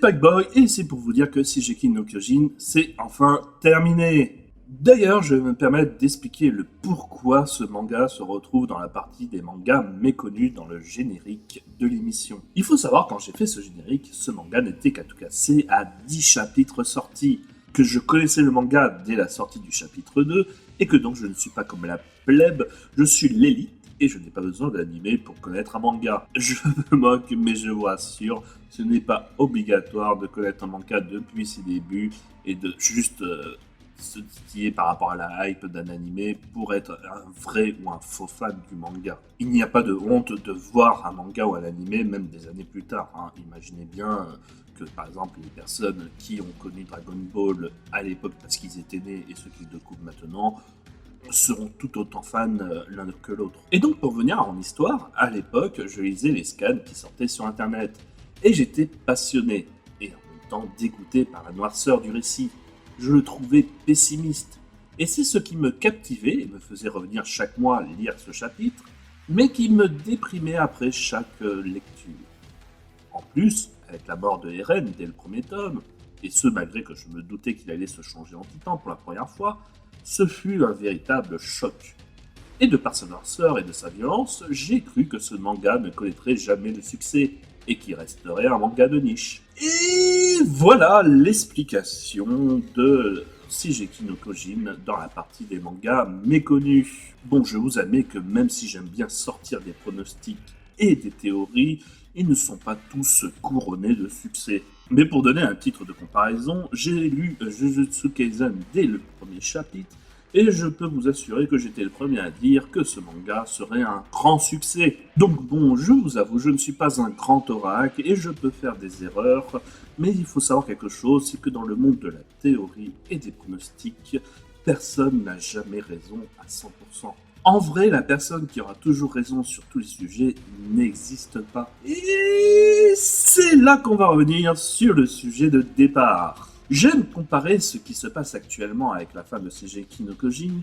Packboy et c'est pour vous dire que Shingeki no Kyojin, c'est enfin terminé. D'ailleurs, je vais me permettre d'expliquer le pourquoi ce manga se retrouve dans la partie des mangas méconnus dans le générique de l'émission. Il faut savoir, quand j'ai fait ce générique, ce manga n'était qu'à tout casser à 10 chapitres sortis, que je connaissais le manga dès la sortie du chapitre 2, et que donc je ne suis pas comme la plèbe, je suis l'élite, et je n'ai pas besoin d'anime pour connaître un manga. Je me moque, mais je vous rassure, ce n'est pas obligatoire de connaître un manga depuis ses débuts, et de juste se titiller par rapport à la hype d'un animé pour être un vrai ou un faux fan du manga. Il n'y a pas de honte de voir un manga ou un animé, même des années plus tard. Imaginez bien que, par exemple, les personnes qui ont connu Dragon Ball à l'époque parce qu'ils étaient nés et ceux qui le découvrent maintenant seront tout autant fans l'un que l'autre. Et donc, pour venir à mon histoire, à l'époque, je lisais les scans qui sortaient sur Internet. Et j'étais passionné, et en même temps dégoûté par la noirceur du récit. Je le trouvais pessimiste. Et c'est ce qui me captivait et me faisait revenir chaque mois lire ce chapitre, mais qui me déprimait après chaque lecture. En plus, avec la mort de Eren dès le premier tome, et ce malgré que je me doutais qu'il allait se changer en titan pour la première fois, ce fut un véritable choc. Et de par sa noirceur et de sa violence, j'ai cru que ce manga ne connaîtrait jamais de succès, et qui resterait un manga de niche. Et voilà l'explication de Shingeki no Kyojin dans la partie des mangas méconnus. Bon, je vous admets que même si j'aime bien sortir des pronostics et des théories, ils ne sont pas tous couronnés de succès. Mais pour donner un titre de comparaison, j'ai lu Jujutsu Kaisen dès le premier chapitre, et je peux vous assurer que j'étais le premier à dire que ce manga serait un grand succès. Donc bon, je vous avoue, je ne suis pas un grand oracle et je peux faire des erreurs, mais il faut savoir quelque chose, c'est que dans le monde de la théorie et des pronostics, personne n'a jamais raison à 100%. En vrai, la personne qui aura toujours raison sur tous les sujets n'existe pas. Et c'est là qu'on va revenir sur le sujet de départ. J'aime comparer ce qui se passe actuellement avec la fin de Shingeki no Kyojin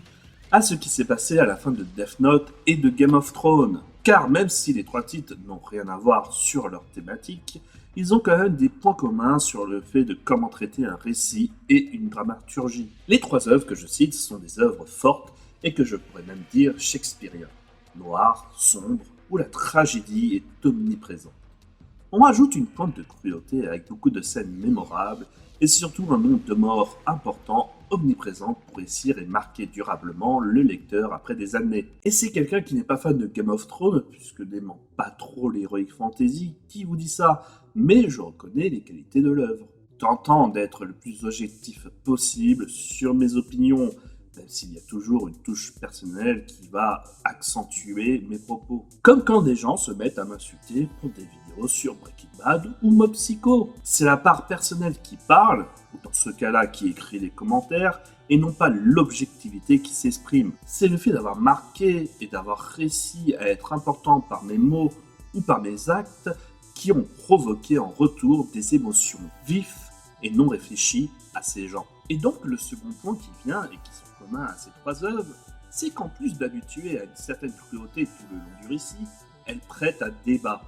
à ce qui s'est passé à la fin de Death Note et de Game of Thrones. Car même si les trois titres n'ont rien à voir sur leur thématique, ils ont quand même des points communs sur le fait de comment traiter un récit et une dramaturgie. Les trois œuvres que je cite sont des œuvres fortes et que je pourrais même dire shakespeariennes. Noir, sombre, où la tragédie est omniprésente. On ajoute une pointe de cruauté avec beaucoup de scènes mémorables et surtout un nombre de morts important, omniprésent pour réussir et marquer durablement le lecteur après des années. Et c'est quelqu'un qui n'est pas fan de Game of Thrones, puisque n'aimant pas trop l'heroic fantasy, qui vous dit ça, mais je reconnais les qualités de l'œuvre. Tentant d'être le plus objectif possible sur mes opinions, même s'il y a toujours une touche personnelle qui va accentuer mes propos. Comme quand des gens se mettent à m'insulter pour des vidéos sur Breaking Bad ou Mob Psycho. C'est la part personnelle qui parle, ou dans ce cas-là qui écrit les commentaires, et non pas l'objectivité qui s'exprime. C'est le fait d'avoir marqué et d'avoir réussi à être important par mes mots ou par mes actes qui ont provoqué en retour des émotions vives et non réfléchies à ces gens. Et donc le second point qui vient et qui sont communs à ces trois œuvres, c'est qu'en plus d'habituer à une certaine cruauté tout le long du récit, elles prêtent à débat.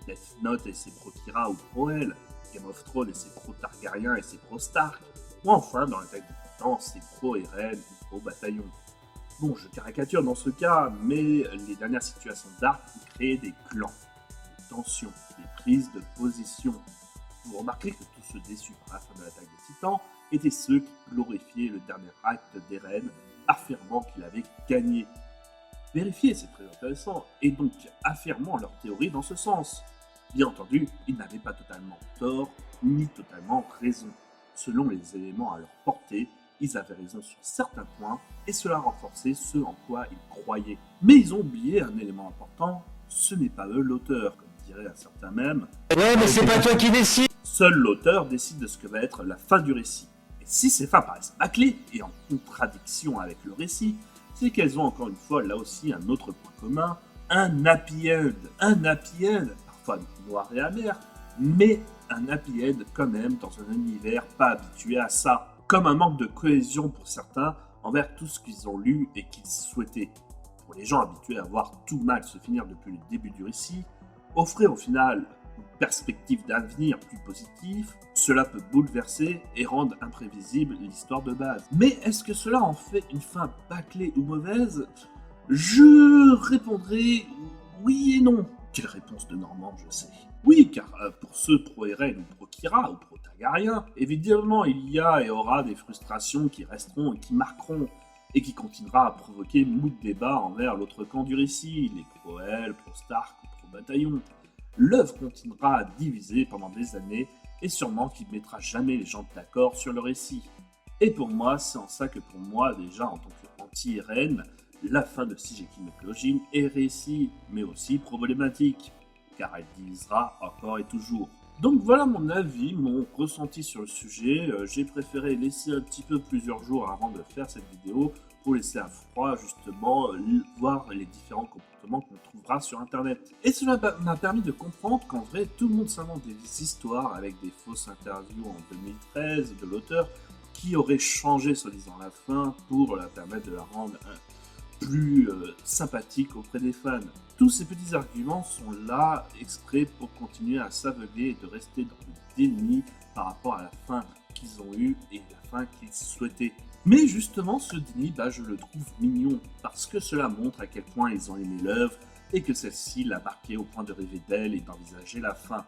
Death Note et ses pro-Kira ou pro-Elle, Game of Thrones et ses pro-Targaryen et ses pro-Stark, ou enfin dans l'attaque des Titans, ses pro-Eren ou pro-Bataillon. Bon, je caricature dans ce cas, mais les dernières situations d'Arc créaient des clans, des tensions, des prises de position. Vous remarquez que tous ceux déçus par la fin de l'attaque des Titans étaient ceux qui glorifiaient le dernier acte d'Eren, affirmant qu'il avait gagné. Vérifier, c'est très intéressant, et donc affirmant leur théorie dans ce sens. Bien entendu, ils n'avaient pas totalement tort, ni totalement raison. Selon les éléments à leur portée, ils avaient raison sur certains points, et cela renforçait ce en quoi ils croyaient. Mais ils ont oublié un élément important, ce n'est pas eux l'auteur, comme dirait un certain même. Ouais, mais c'est pas toi qui décide. Seul l'auteur décide de ce que va être la fin du récit. Et si ces fins paraissent bâclées et en contradiction avec le récit, c'est qu'elles ont encore une fois là aussi un autre point commun, un happy end. Un happy end, parfois noir et amer, mais un happy end quand même dans un univers pas habitué à ça. Comme un manque de cohésion pour certains envers tout ce qu'ils ont lu et qu'ils souhaitaient. Pour les gens habitués à voir tout mal se finir depuis le début du récit, offrir au final une perspective d'avenir plus positive, cela peut bouleverser et rendre imprévisible l'histoire de base. Mais est-ce que cela en fait une fin bâclée ou mauvaise? Je répondrai oui et non. Quelle réponse de Normand, je sais. Oui, car pour ceux pro-Eren ou pro-Kira ou pro-Targaryen, évidemment il y a et aura des frustrations qui resteront et qui marqueront, et qui continuera à provoquer moult débats envers l'autre camp du récit, les pro-El, pro-Stark ou pro-Bataillon. L'œuvre continuera à diviser pendant des années, et sûrement qu'il ne mettra jamais les gens d'accord sur le récit. Et pour moi, c'est en ça que pour moi, déjà en tant qu'anti-Eren, la fin de Shigeki no Kyojin est réussie, mais aussi problématique, car elle divisera encore et toujours. Donc voilà mon avis, mon ressenti sur le sujet. J'ai préféré laisser un petit peu plusieurs jours avant de faire cette vidéo pour laisser à froid justement voir les différents comportements qu'on trouvera sur internet. Et cela m'a permis de comprendre qu'en vrai tout le monde s'invente des histoires avec des fausses interviews en 2013 de l'auteur qui aurait changé soi-disant la fin pour la permettre de la rendre plus sympathique auprès des fans. Tous ces petits arguments sont là exprès pour continuer à s'aveugler et de rester dans le déni par rapport à la fin qu'ils ont eue et la fin qu'ils souhaitaient. Mais justement, ce déni, je le trouve mignon, parce que cela montre à quel point ils ont aimé l'œuvre et que celle-ci l'a marqué au point de rêver d'elle et d'envisager la fin,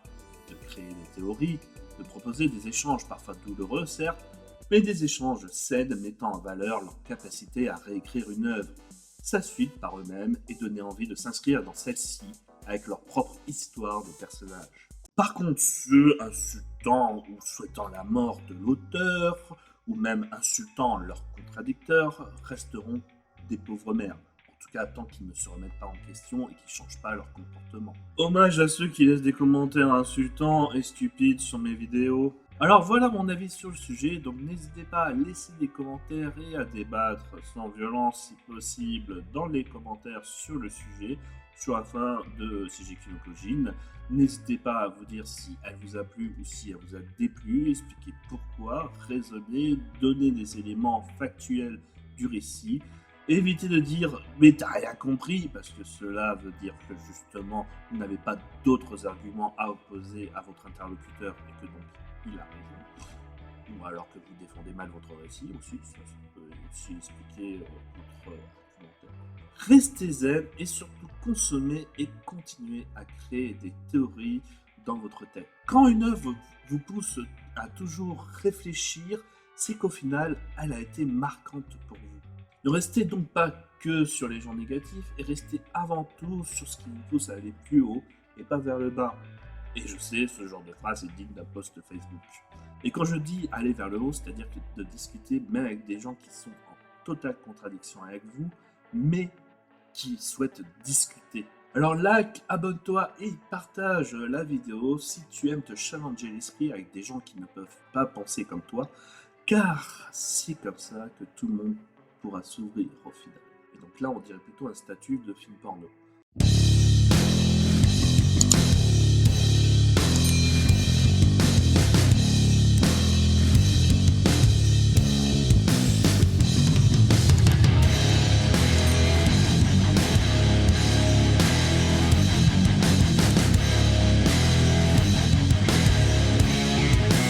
de créer des théories, de proposer des échanges parfois douloureux certes, mais des échanges saines mettant en valeur leur capacité à réécrire une œuvre, sa suite par eux-mêmes et donner envie de s'inscrire dans celle-ci avec leur propre histoire de personnage. Par contre, ceux insultant ou souhaitant la mort de l'auteur, ou même insultant leurs contradicteurs, resteront des pauvres merdes. En tout cas, tant qu'ils ne se remettent pas en question et qu'ils ne changent pas leur comportement. Hommage à ceux qui laissent des commentaires insultants et stupides sur mes vidéos. Alors voilà mon avis sur le sujet, donc n'hésitez pas à laisser des commentaires et à débattre sans violence si possible dans les commentaires sur le sujet, sur la fin de Shigeki no Kyojin. N'hésitez pas à vous dire si elle vous a plu ou si elle vous a déplu, expliquer pourquoi, raisonner, donner des éléments factuels du récit. Évitez de dire « mais t'as rien compris » parce que cela veut dire que justement vous n'avez pas d'autres arguments à opposer à votre interlocuteur et que donc il a raison. Ou alors que vous défendez mal votre récit aussi, ça peut aussi expliquer votre argumentaire. Restez zen et surtout consommez et continuez à créer des théories dans votre tête. Quand une œuvre vous pousse à toujours réfléchir, c'est qu'au final, elle a été marquante pour vous. Ne restez donc pas que sur les gens négatifs et restez avant tout sur ce qui vous pousse à aller plus haut et pas vers le bas. Et je sais, ce genre de phrase est digne d'un post Facebook. Et quand je dis aller vers le haut, c'est-à-dire de discuter même avec des gens qui sont en totale contradiction avec vous, mais qui souhaitent discuter. Alors like, abonne-toi et partage la vidéo si tu aimes te challenger l'esprit avec des gens qui ne peuvent pas penser comme toi, car c'est comme ça que tout le monde pourra s'ouvrir au final. Et donc là, on dirait plutôt un statut de film porno.